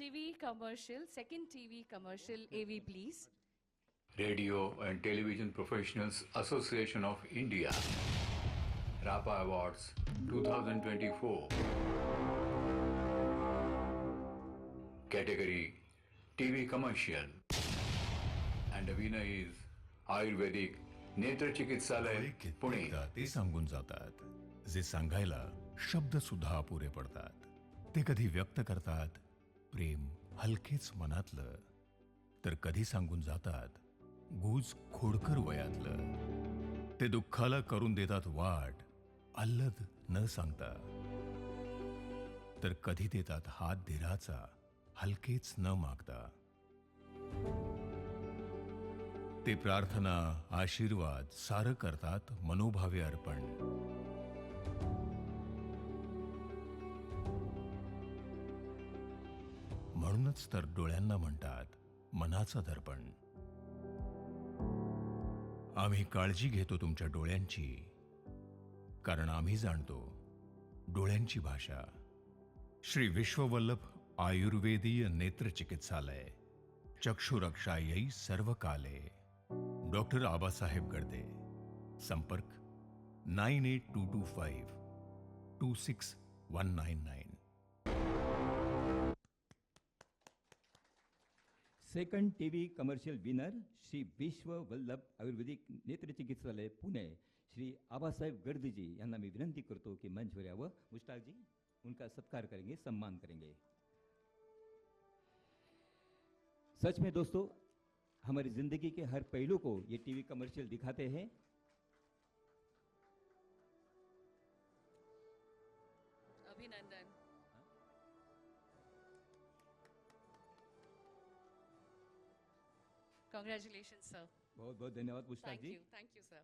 TV commercial, second TV commercial, AV please. Radio and Television Professionals Association of India, RAPA Awards 2024. Category TV Commercial. And the winner is Ayurvedic नेत्र चिकित्सालय पुणे. ते सांगून जातात जे सांगायला शब्द सुद्धा अपुरे पडतात. ते कधी व्यक्त करतात प्रेम हलकेच मनातलं, तर कधी सांगून जातात गुज खोडकर वयातलं. ते दुःखाला करून देतात वाट अल्लद न सांगता, तर कधी देतात हात धीराचा हलकेच न मागता. ते प्रार्थना आशीर्वाद सारं करतात मनोभावे अर्पण. म्हणूनच तर डोळ्यांना म्हणतात मनाचं दर्पण. आम्ही काळजी घेतो तुमच्या डोळ्यांची, कारण आम्ही जाणतो डोळ्यांची भाषा. श्री विश्ववल्लभ आयुर्वेदीय नेत्र चिकित्सालय, चक्षुरक्षायै सर्व काले. डॉक्टर आबासाहेब गर्दे. संपर्क 9822526199. Second TV commercial winner Shri विश्व वल्लभ आयुर्वेदिक नेत्र चिकित्सालय पुणे श्री आबासाहेब गर्दीजी यांना मैं विनंती करतो कि मंच पर आव. मुश्ताक जी उनका सत्कार करेंगे, सम्मान करेंगे. सच में दोस्तों, हमारी जिंदगी के हर पहलू को ये टीवी कमर्शियल दिखाते हैं. अभिनंदन. Congratulations, sir. बहुत बहुत धन्यवाद मुश्ताक जी. Thank you, sir.